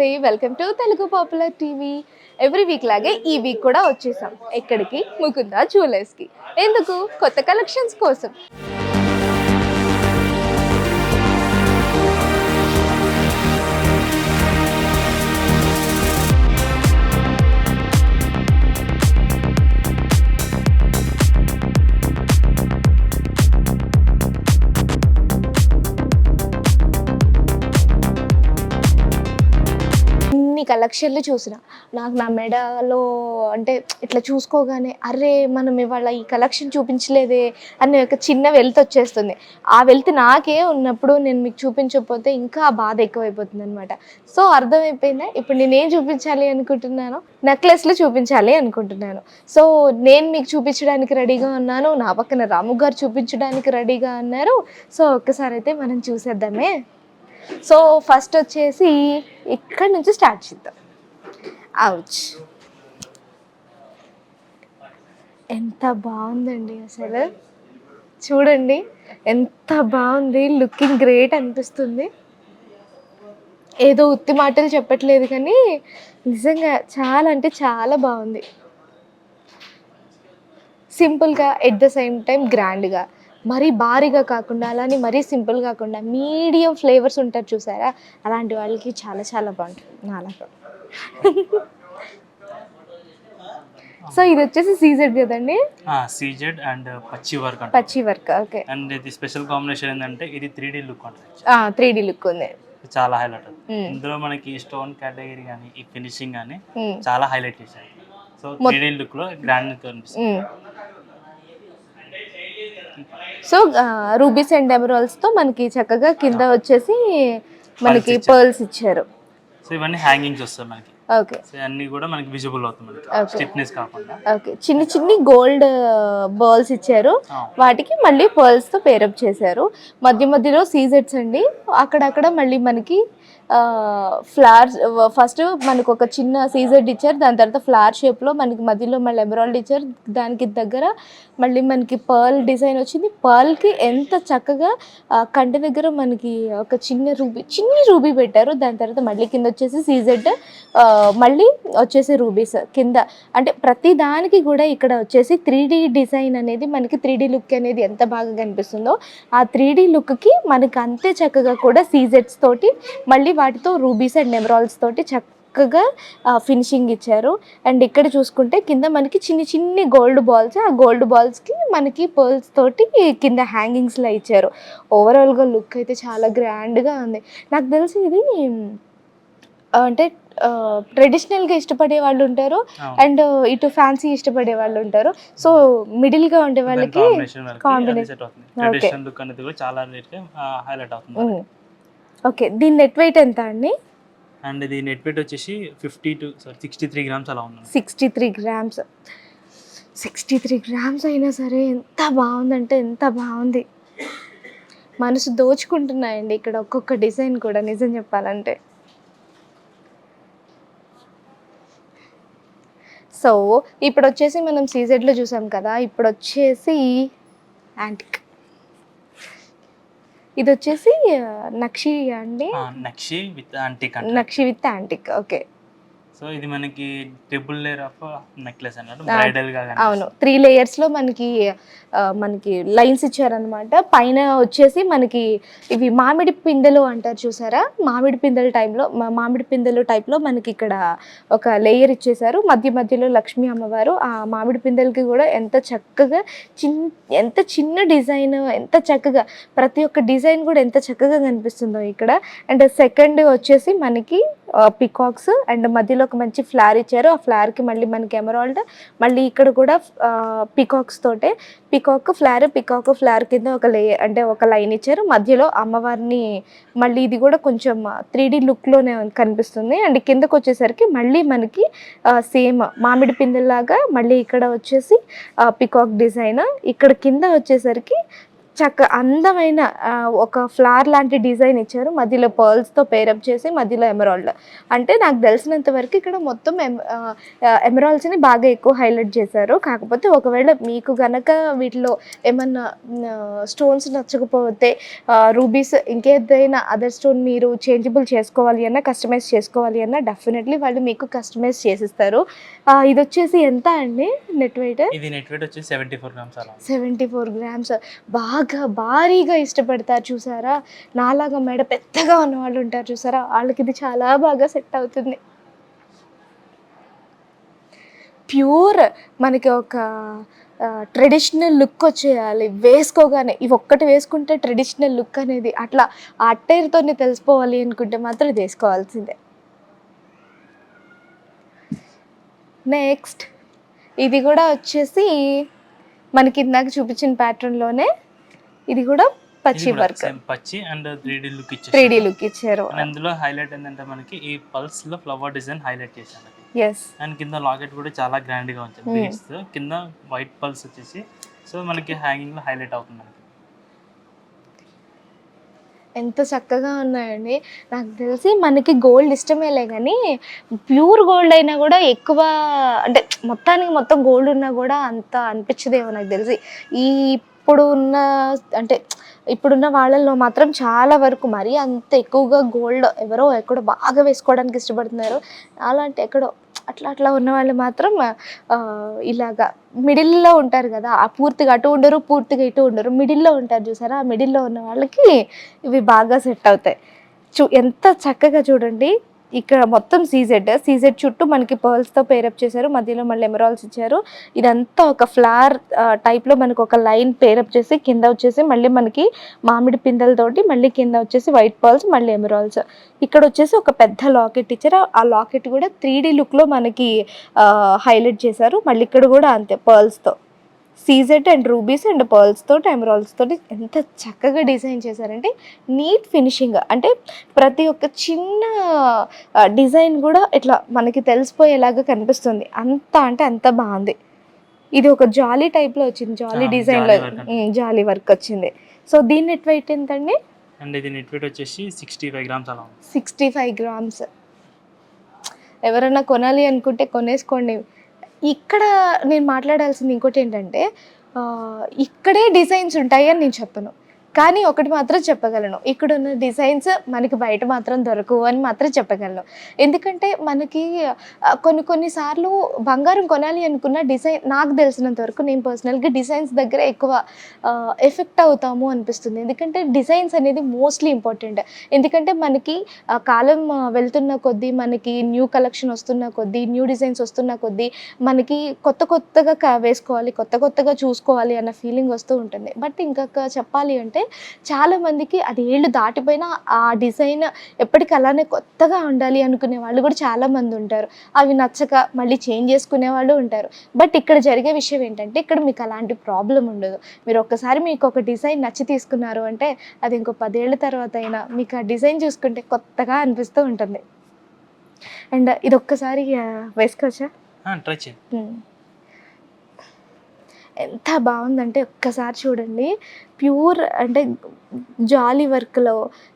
నమస్తే, welcome to Telugu popular TV. Every week లాగే ఈ వీక్ కూడా వచ్చేసాం. ఎక్కడికి? ముకుందా జ్యువెలర్స్కి. ఎందుకు? కొత్త కలెక్షన్స్ కోసం. కలెక్షన్లు చూసిన నాకు నా మెడలో అంటే ఇట్లా చూసుకోగానే అరే మనం ఇవాళ ఈ కలెక్షన్ చూపించలేదే అని ఒక చిన్న వెల్త్ వచ్చేస్తుంది. ఆ వెల్త్ నాకే ఉన్నప్పుడు నేను మీకు చూపించకపోతే ఇంకా ఆ బాధ ఎక్కువైపోతుంది అనమాట. సో అర్థమైపోయిందా ఇప్పుడు నేనేం చూపించాలి అనుకుంటున్నాను, నెక్లెస్లు చూపించాలి అనుకుంటున్నాను. సో నేను మీకు చూపించడానికి రెడీగా ఉన్నాను, నా పక్కన రాము గారు చూపించడానికి రెడీగా ఉన్నారు. సో ఒక్కసారి అయితే మనం చూసేద్దామే. సో ఫస్ట్ వచ్చేసి ఇక్కడ నుంచి స్టార్ట్ చేద్దాం. అవుచ్, ఎంత బాగుందండి అసలు. చూడండి ఎంత బాగుంది, లుకింగ్ గ్రేట్ అనిపిస్తుంది. ఏదో ఉత్తి మాటలు చెప్పట్లేదు కానీ నిజంగా చాలా అంటే చాలా బాగుంది. సింపుల్గా ఎట్ ద సేమ్ టైం గ్రాండ్గా, మరీ భారీగా కాకుండా అలానే మరీ సింపుల్ కాకుండా మీడియం ఫ్లేవర్స్ ఉంటారు చూసారా, అలాంటి వాళ్ళకి చాలా చాలా బాగుంటుంది నాలాగా. సో ఇది వచ్చేసి సీజెడ్ కదండి? సీజెడ్ అండ్ పచ్చి వర్క్. పచ్చి వర్క్, ఓకే. అండ్ ఇది స్పెషల్ కాంబినేషన్ ఏంటంటే ఇది 3D లుక్ ఉంటుంది. 3D లుక్ ఉంది, చాలా హైలైట్. ఇందులో మనకి స్టోన్ కేటగిరీ కానీ ఈ ఫినిషింగ్ కానీ చాలా హైలైట్ చేశారు. సో 3D లుక్ లో గ్రాండ్ కనిపిస్తుంది. సో రూబీస్ అండ్ ఎమరాల్డ్స్ తో మనకి చక్కగా కింద వచ్చేసి మనకి పర్ల్స్ ఇచ్చారు. సో ఇవన్నీ హ్యాంగింగ్స్ వస్తాయి మనకి. ఓకే, సో అన్ని కూడా మనకి విజిబుల్ అవుతుంది మనకి, స్టిఫ్నెస్ కాకుండా. ఓకే, చిన్ని చిన్ని గోల్డ్ బాల్స్ ఇచ్చారు, వాటికి మళ్ళీ పర్ల్స్ తో పేరప్ చేశారు. మధ్య మధ్యలో సీజెట్స్ అండి, అక్కడక్కడ మళ్ళీ మనకి ఫ్లవర్స్. ఫస్ట్ మనకు ఒక చిన్న సీజెడ్ ఇచ్చారు, దాని తర్వాత ఫ్లవర్ షేప్లో మనకి మధ్యలో మళ్ళీ ఎమరాల్డ్ ఇచ్చారు, దానికి దగ్గర మళ్ళీ మనకి పర్ల్ డిజైన్ వచ్చింది. పర్ల్కి ఎంత చక్కగా కంటి దగ్గర మనకి ఒక చిన్న రూబీ పెట్టారు. దాని తర్వాత మళ్ళీ కింద వచ్చేసి సీజెడ్, మళ్ళీ వచ్చేసి రూబీస్ కింద. అంటే ప్రతి దానికి కూడా ఇక్కడ వచ్చేసి 3D డిజైన్ అనేది మనకి 3D లుక్ అనేది ఎంత బాగా కనిపిస్తుందో ఆ 3D లుక్కి మనకి అంతే చక్కగా కూడా సీజెడ్స్ తోటి మళ్ళీ వాటితో రూబీస్ అండ్ ఎమరాల్డ్స్ తోటి చక్కగా ఫినిషింగ్ ఇచ్చారు. అండ్ ఇక్కడ చూసుకుంటే కింద మనకి చిన్ని గోల్డ్ బాల్స్, ఆ గోల్డ్ బాల్స్కి మనకి పర్ల్స్ తోటి కింద హ్యాంగింగ్స్లా ఇచ్చారు. ఓవరాల్గా లుక్ అయితే చాలా గ్రాండ్గా ఉంది. నాకు తెలిసి ఇది అంటే ట్రెడిషనల్గా ఇష్టపడే వాళ్ళు ఉంటారు అండ్ ఇటు ఫ్యాన్సీ ఇష్టపడే వాళ్ళు ఉంటారు. సో మిడిల్గా ఉండే వాళ్ళకి కాంబినేషన్. ఓకే, దీని నెట్ వెయిట్ ఎంత అండి? అండ్ ఇది నెట్ వెయిట్ వచ్చేసి 63 గ్రామ్స్ అలా ఉంది. 63 గ్రామ్స్. 63 గ్రామ్స్ అయినా సరే ఎంత బాగుందంటే ఎంత బాగుంది, మనసు దోచుకుంటున్నాయండి ఇక్కడ ఒక్కొక్క డిజైన్ కూడా నిజం చెప్పాలంటే. సో ఇప్పుడు వచ్చేసి మనం సీజెడ్లో చూసాం కదా, ఇప్పుడు వచ్చేసి యాంటిక్. ఇది వచ్చేసి నక్షి అండి, నక్షి విత్ యాంటిక్. ఓకే. సో ఇది మనకి ట్రిపుల్ లేయర్ ఆఫ్ నెక్లెస్ అన్నట్టు బ్రైడల్ గా. అవును, 3 layers లో మనకి లైన్స్ ఇచ్చారనమాట. పైన వచ్చేసి మనకి ఇవి మామిడి పిందెలు అంటారు చూసారా, మామిడి పిందెలు టైప్లో మనకి ఇక్కడ ఒక లేయర్ ఇచ్చేసారు. మధ్యలో లక్ష్మీ అమ్మవారు. ఆ మామిడి పిందెలకి కూడా ఎంత చక్కగా ఎంత చిన్న డిజైన్, ఎంత చక్కగా ప్రతి ఒక్క డిజైన్ కూడా ఎంత చక్కగా కనిపిస్తుందో ఇక్కడ. అండ్ సెకండ్ వచ్చేసి మనకి పికాక్స్ అండ్ మధ్యలో ఒక మంచి ఫ్లవర్ ఇచ్చారు. ఆ ఫ్లవర్కి మళ్ళీ మనకి ఎమరాల్డ్, మళ్ళీ ఇక్కడ కూడా పికాక్స్ తోటే పికాక్ ఫ్లవర్ కింద ఒక లేయర్ అంటే ఒక లైన్ ఇచ్చారు. మధ్యలో అమ్మవారిని మళ్ళీ ఇది కూడా కొంచెం 3D లుక్లోనే కనిపిస్తుంది. అండ్ కిందకు వచ్చేసరికి మళ్ళీ మనకి సేమ్ మామిడి పిందెల్లాగా మళ్ళీ ఇక్కడ వచ్చేసి పికాక్ డిజైన్, ఇక్కడ కింద వచ్చేసరికి అందమైన ఒక ఫ్లవర్ లాంటి డిజైన్ ఇచ్చారు. మధ్యలో పర్ల్స్‌తో పేరప్ చేసి మధ్యలో ఎమరాల్డ్. అంటే నాకు తెలిసినంత వరకు ఇక్కడ మొత్తం ఎమరాల్డ్స్‌ని బాగా ఎక్కువ హైలైట్ చేశారు. కాకపోతే ఒకవేళ మీకు గనక వీటిలో ఏమన్నా స్టోన్స్ నచ్చకపోతే రూబీస్ ఇంకేదైనా అదర్ స్టోన్ మీరు చేంజబుల్ చేసుకోవాలి అన్నా, కస్టమైజ్ చేసుకోవాలి అన్నా డెఫినెట్లీ వాళ్ళు మీకు కస్టమైజ్ చేసిస్తారు. ఇదొచ్చేసి ఎంత అండి నెట్ వెయిట్? ఇది నెట్ వెయిట్ వచ్చేసి 74 గ్రామ్స్ అలా. 74 గ్రామ్స్. బాగా భారీగా ఇష్టపడతారు చూసారా? నాలాగా మెడ పెద్దగా ఉన్నవాళ్ళు ఉంటారు చూసారా? వాళ్ళకి ఇది చాలా బాగా సెట్ అవుతుంది. ప్యూర్ మనకి ఒక ట్రెడిషనల్ లుక్ వచ్చేయాలి వేసుకోగానే. ఇవి ఒక్కటి వేసుకుంటే ట్రెడిషనల్ లుక్ అనేది అట్లా ఆ అట్టేరుతోనే తెలిసిపోవాలి అనుకుంటే మాత్రం ఇది వేసుకోవాల్సిందే. నెక్స్ట్ ఇది కూడా వచ్చేసి మనకి ఇందాక చూపించిన ప్యాటర్న్లోనే ఇది కూడా పచ్చి వర్క్, పచ్చి అండ్ 3D లుక్ ఇచ్చారు. అందులో హైలైట్ ఏంటంటే మనకి ఈ పల్స్ లో ఫ్లవర్ డిజైన్ హైలైట్ చేశారు. అండ్ కింద లాకెట్ కూడా చాలా గ్రాండ్ గా ఉంది బీడ్స్ కింద వైట్ పల్స్ వచ్చేసి. సో మనకి హ్యాంగింగ్ లో హైలైట్ అవుతుంది. ఎంత చక్కగా ఉన్నాయండి. నాకు తెలిసి మనకి గోల్డ్ ఇష్టమేలే కానీ ప్యూర్ గోల్డ్ అయినా కూడా ఎక్కువ అంటే మొత్తానికి మొత్తం గోల్డ్ ఉన్నా కూడా అంత అనిపించదేమో నాకు తెలిసి. ఇప్పుడున్న వాళ్ళల్లో మాత్రం చాలా వరకు మరీ అంత ఎక్కువగా గోల్డ్ ఎవరో ఎక్కడో బాగా వేసుకోవడానికి ఇష్టపడుతున్నారు. అలాంటి ఎక్కడో అట్లా ఉన్న వాళ్ళు మాత్రం ఇలాగా మిడిల్లో ఉంటారు కదా, ఆ పూర్తిగా అటు ఉండరు పూర్తిగా ఇటు ఉండరు, మిడిల్లో ఉంటారు చూసారా? ఆ మిడిల్లో ఉన్న వాళ్ళకి ఇవి బాగా సెట్ అవుతాయి. ఎంత చక్కగా చూడండి. ఇక్కడ మొత్తం సీజెడ్ చుట్టూ మనకి పర్ల్స్తో పేరప్ చేశారు. మధ్యలో మళ్ళీ ఎమరాల్డ్స్ ఇచ్చారు. ఇదంతా ఒక ఫ్లవర్ టైప్లో మనకు ఒక లైన్ పేరప్ చేసి కింద వచ్చేసి మళ్ళీ మనకి మామిడి పిందెలతోటి మళ్ళీ కింద వచ్చేసి వైట్ పర్ల్స్ మళ్ళీ ఎమరాల్డ్స్. ఇక్కడ వచ్చేసి ఒక పెద్ద లాకెట్ ఇచ్చారు. ఆ లాకెట్ కూడా 3D లుక్లో మనకి హైలైట్ చేశారు. మళ్ళీ ఇక్కడ కూడా అంతే పర్ల్స్తో CZ and rubies and pearls తోటి ఎమరాల్డ్స్ తోటి ఎంత చక్కగా డిజైన్ చేశారంటే నీట్ ఫినిషింగ్. అంటే ప్రతి ఒక్క చిన్న డిజైన్ కూడా ఇట్లా మనకి తెలిసిపోయేలాగా కనిపిస్తుంది. అంత బాగుంది. ఇది ఒక జాలీ టైప్లో వచ్చింది, జాలీ డిజైన్లో జాలీ వర్క్ వచ్చింది. సో దీని నెట్ వెయిట్ ఎంతండి? అండ్ ఇది నెట్ వెయిట్ వచ్చేసి 65 గ్రామ్స్ అలా ఉంది. 65 గ్రామ్స్. ఎవరైనా కొనాలి అనుకుంటే కొనేసుకోండి. ఇక్కడ నేను మాట్లాడాల్సింది ఇంకోటి ఏంటంటే ఇక్కడే డిజైన్స్ ఉంటాయి అని నేను చెప్పను, కానీ ఒకటి మాత్రం చెప్పగలను, ఇక్కడ ఉన్న డిజైన్స్ మనకి బయట మాత్రం దొరకవు అని మాత్రం చెప్పగలను. ఎందుకంటే మనకి కొన్నిసార్లు బంగారం కొనాలి అనుకున్న డిజైన్ నాకు తెలిసినంత వరకు నేను పర్సనల్గా డిజైన్స్ దగ్గర ఎక్కువ ఎఫెక్ట్ అవుతాము అనిపిస్తుంది. ఎందుకంటే డిజైన్స్ అనేది మోస్ట్లీ ఇంపార్టెంట్. ఎందుకంటే మనకి కాలం వెళ్తున్న కొద్దీ, మనకి న్యూ కలెక్షన్ వస్తున్న కొద్దీ, న్యూ డిజైన్స్ వస్తున్న కొద్దీ మనకి కొత్తగా వేసుకోవాలి, కొత్తగా చూసుకోవాలి అన్న ఫీలింగ్ వస్తూ ఉంటుంది. బట్ ఇంకా చెప్పాలి అంటే చాలామందికి అది ఏళ్ళు దాటిపోయినా ఆ డిజైన్ ఎప్పటికీ అలానే కొత్తగా ఉండాలి అనుకునే వాళ్ళు కూడా చాలామంది ఉంటారు. అవి నచ్చక మళ్ళీ చేంజ్ చేసుకునే వాళ్ళు ఉంటారు. బట్ ఇక్కడ జరిగే విషయం ఏంటంటే ఇక్కడ మీకు అలాంటి ప్రాబ్లం ఉండదు. మీరు ఒక్కసారి మీకు ఒక డిజైన్ నచ్చి తీసుకున్నారు అంటే అది ఇంకో 10 ఏళ్ళ తర్వాత అయినా మీకు ఆ డిజైన్ చూసుకుంటే కొత్తగా అనిపిస్తూ ఉంటుంది. అండ్ ఇది ఒక్కసారి వేసుకోవచ్చా? ట్రై చేయండి. ఎంత బాగుందంటే ఒక్కసారి చూడండి. ప్యూర్ అంటే జాలీ వర్క్లో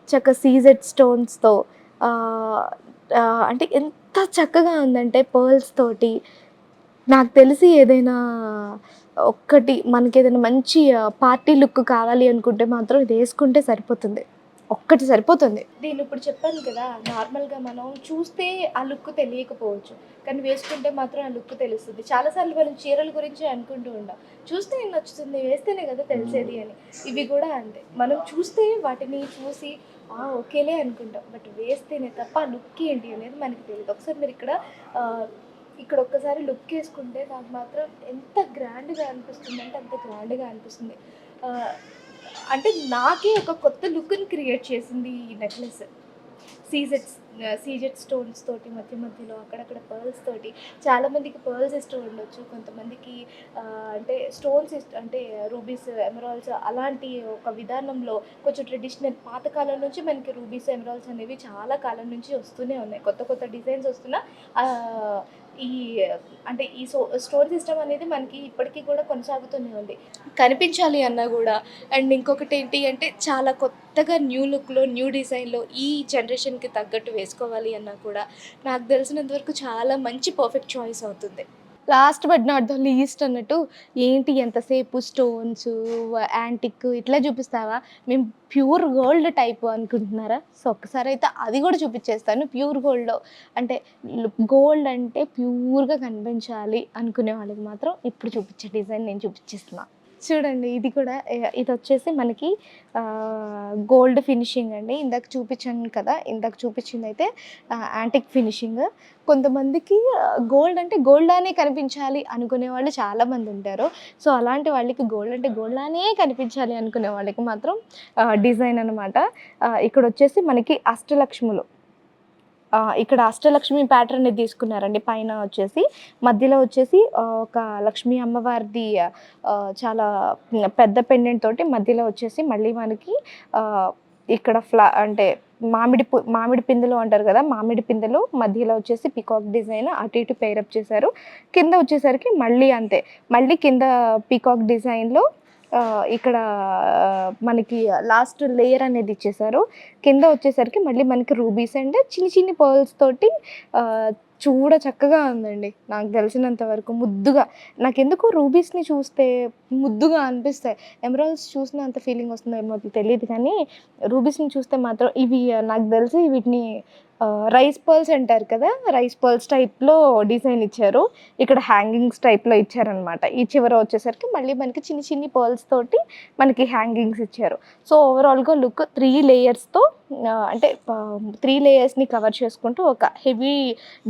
చక్క సీజెడ్ స్టోన్స్తో అంటే ఎంత చక్కగా ఉందంటే పర్ల్స్ తోటి. నాకు తెలిసి ఏదైనా మనకి ఏదైనా మంచి పార్టీ లుక్ కావాలి అనుకుంటే మాత్రం ఇది వేసుకుంటే సరిపోతుంది, ఒక్కటి సరిపోతుంది. దీన్ని ఇప్పుడు చెప్పాను కదా, నార్మల్గా మనం చూస్తే ఆ లుక్ తెలియకపోవచ్చు, కానీ వేసుకుంటే మాత్రం ఆ లుక్ తెలుస్తుంది. చాలాసార్లు మనం చీరల గురించి అనుకుంటూ ఉంటాం, చూస్తే ఏం నచ్చుతుంది వేస్తేనే కదా తెలిసేది అని. ఇవి కూడా అంతే, మనం చూస్తే వాటిని చూసి ఓకేలే అనుకుంటాం, బట్ వేస్తేనే తప్ప ఆ లుక్ ఏంటి అనేది మనకి తెలియదు. ఒకసారి మీరు ఇక్కడ ఒక్కసారి లుక్ వేసుకుంటే నాకు మాత్రం ఎంత గ్రాండ్గా అనిపిస్తుంది అంటే అంత గ్రాండ్గా అనిపిస్తుంది. అంటే నాకే ఒక కొత్త లుక్ని క్రియేట్ చేసింది ఈ నెక్లెస్. సీజెడ్ స్టోన్స్ తోటి మధ్యలో అక్కడక్కడ పర్ల్స్ తోటి. చాలామందికి పర్ల్స్ ఇష్టం ఉండొచ్చు, కొంతమందికి అంటే స్టోన్స్ అంటే రూబీస్, ఎమరాల్డ్స్ అలాంటి ఒక విధానంలో కొంచెం ట్రెడిషనల్ పాతకాలం నుంచి మనకి రూబీస్, ఎమరాల్డ్స్ అనేవి చాలా కాలం నుంచి వస్తూనే ఉన్నాయి. కొత్త డిజైన్స్ వస్తున్నా ఈ అంటే ఈ స్టోర్ సిస్టమ్ అనేది మనకి ఇప్పటికీ కూడా కొనసాగుతూనే ఉంది. కనిపించాలి అన్నా కూడా అండ్ ఇంకొకటి ఏంటి అంటే చాలా కొత్తగా న్యూ లుక్‌లో, న్యూ డిజైన్‌లో ఈ జనరేషన్‌కి తగ్గట్టు వేసుకోవాలి అన్నా కూడా నాకు తెలిసినంత వరకు చాలా మంచి పర్ఫెక్ట్ చాయిస్ అవుతుంది. Last but not the least అన్నట్టు ఏంటి ఎంతసేపు స్టోన్స్, యాంటిక్ ఇట్లా చూపిస్తావా? మేము ప్యూర్ గోల్డ్ టైప్ అనుకుంటున్నారా? సో, ఒక్కసారైతే అది కూడా చూపించేస్తాను. ప్యూర్ గోల్డ్‌లో అంటే గోల్డ్ అంటే ప్యూర్‌గా కనిపించాలి అనుకునే వాళ్ళకి మాత్రం ఇప్పుడు చూపించే డిజైన్ నేను చూపించేస్తున్నా. చూడండి ఇది కూడా ఇదొచ్చేసి మనకి గోల్డ్ ఫినిషింగ్ అండి. ఇందాక చూపించాను కదా! ఇందాక చూపించిందయితే యాంటిక్ ఫినిషింగ్. కొంతమందికి గోల్డ్ అంటే గోల్డ్ లానే కనిపించాలి అనుకునే వాళ్ళు చాలామంది ఉంటారు. సో, అలాంటి వాళ్ళకి గోల్డ్ అంటే గోల్డ్ లానే కనిపించాలి అనుకునే వాళ్ళకి మాత్రం డిజైన్ అనమాట. ఇక్కడొచ్చేసి మనకి అష్టలక్ష్ములు. ఇక్కడ అష్టలక్ష్మి ప్యాటర్న్ అనేది తీసుకున్నారండి. పైన వచ్చేసి మధ్యలో వచ్చేసి ఒక లక్ష్మీ అమ్మవారిది చాలా పెద్ద పెండెంట్ తోటి మధ్యలో వచ్చేసి మళ్ళీ మనకి ఇక్కడ అంటే మామిడి పిందెలు అంటారు కదా, మామిడి పిందెలు మధ్యలో వచ్చేసి పికాక్ డిజైన్ అటు ఇటు పేరప్ చేశారు. కింద వచ్చేసరికి మళ్ళీ అంతే, మళ్ళీ కింద పికాక్ డిజైన్లో ఇక్కడ మనకి లాస్ట్ లేయర్ అనేది ఇచ్చేసారు. కింద వచ్చేసరికి మళ్ళీ మనకి రూబీస్ అండ్ చిన్ని చిన్ని పర్ల్స్ తోటి చూడ చక్కగా ఉందండి. నాకు తెలిసినంత వరకు ముద్దుగా, నాకెందుకో రూబీస్ని చూస్తే ముద్దుగా అనిపిస్తాయి. ఎమరాల్డ్స్ చూసిన అంత ఫీలింగ్ వస్తుందేమో తెలియదు కానీ రూబీస్ని చూస్తే మాత్రం ఇవి నాకు తెలిసి వీటిని రైస్ పర్ల్స్ అంటారు కదా, రైస్ పర్ల్స్ టైప్లో డిజైన్ ఇచ్చారు. ఇక్కడ హ్యాంగింగ్స్ టైప్లో ఇచ్చారనమాట. ఈ చివర వచ్చేసరికి మళ్ళీ మనకి చిన్ని చిన్ని పర్ల్స్ తోటి మనకి హ్యాంగింగ్స్ ఇచ్చారు. సో ఓవరాల్గా లుక్ 3 లేయర్స్తో అంటే 3 లేయర్స్ని కవర్ చేసుకుంటూ ఒక హెవీ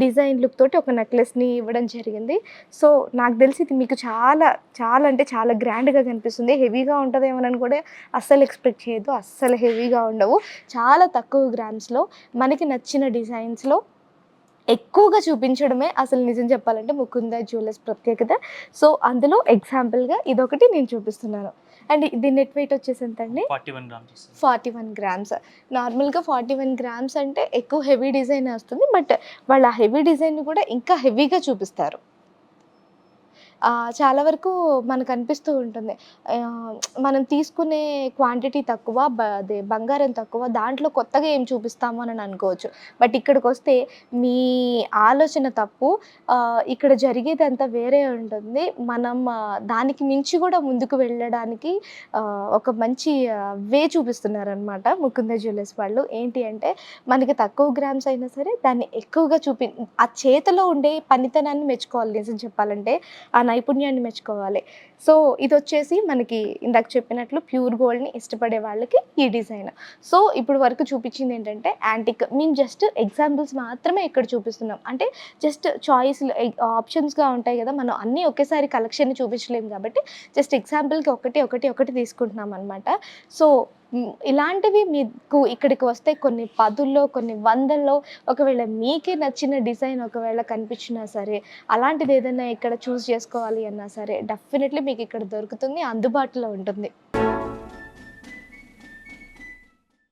డిజైన్ లుక్ తోటి ఒక నెక్లెస్ని ఇవ్వడం జరిగింది. సో నాకు తెలిసి ఇది మీకు చాలా చాలా అంటే చాలా గ్రాండ్గా కనిపిస్తుంది. హెవీగా ఉంటుందేమోనని కూడా అస్సలు ఎక్స్పెక్ట్ చేయొద్దు. అస్సలు హెవీగా ఉండవు. చాలా తక్కువ గ్రామ్స్లో మనకి నచ్చిన డిజైన్స్లో ఎక్కువగా చూపించడమే అసలు నిజం చెప్పాలంటే ముకుంద జ్యువెలర్స్ ప్రత్యేకత. సో అందులో ఎగ్జాంపుల్గా ఇదొకటి నేను చూపిస్తున్నాను. అండ్ ఇది నెట్ వెయిట్ వచ్చేసి ఎంత అండి? 41 గ్రామ్స్. 41 గ్రామ్స్. నార్మల్గా 41 గ్రామ్స్ అంటే ఎక్కువ హెవీ డిజైన్ వస్తుంది. బట్ వాళ్ళు ఆ హెవీ డిజైన్ కూడా ఇంకా హెవీగా చూపిస్తారు. చాలా వరకు మనకు అనిపిస్తూ ఉంటుంది. మనం తీసుకునే క్వాంటిటీ తక్కువ, అదే బంగారం తక్కువ, దాంట్లో కొత్తగా ఏం చూపిస్తాము అని అనుకోవచ్చు. బట్ ఇక్కడికొస్తే మీ ఆలోచన తప్పు. ఇక్కడ జరిగేదంతా వేరే ఉంటుంది. మనం దానికి మించి కూడా ముందుకు వెళ్ళడానికి ఒక మంచి వే చూపిస్తున్నారనమాట ముకుంద జ్యువెలర్స్ వాళ్ళు. ఏంటి అంటే మనకి తక్కువ గ్రామ్స్ అయినా సరే దాన్ని ఎక్కువగా ఆ చేతిలో ఉండే పనితనాన్ని మెచ్చుకోవాలి నిజం చెప్పాలంటే. ఆ నైపుణ్యాన్ని మెచ్చుకోవాలి. సో ఇదొచ్చేసి మనకి ఇందాక చెప్పినట్లు ప్యూర్ గోల్డ్‌ని ఇష్టపడే వాళ్ళకి ఈ డిజైన్. సో ఇప్పుడు వరకు చూపించింది ఏంటంటే యాంటిక్. మేము జస్ట్ ఎగ్జాంపుల్స్ మాత్రమే ఇక్కడ చూపిస్తున్నాం. అంటే జస్ట్ చాయిస్‌లు ఆప్షన్స్‌గా ఉంటాయి కదా, మనం అన్నీ ఒకేసారి కలెక్షన్‌ని చూపించలేము కాబట్టి జస్ట్ ఎగ్జాంపుల్‌కి ఒకటి తీసుకుంటున్నాం అనమాట. సో ఇలాంటివి మీకు ఇక్కడికి వస్తే కొన్ని పదుల్లో, కొన్ని వందల్లో ఒకవేళ మీకే నచ్చిన డిజైన్ ఒకవేళ కనిపించినా సరే, అలాంటిది ఏదైనా ఇక్కడ చూస్ చేసుకోవాలి అన్నా సరే డెఫినెట్లీ మీకు ఇక్కడ దొరుకుతుంది, అందుబాటులో ఉంటుంది.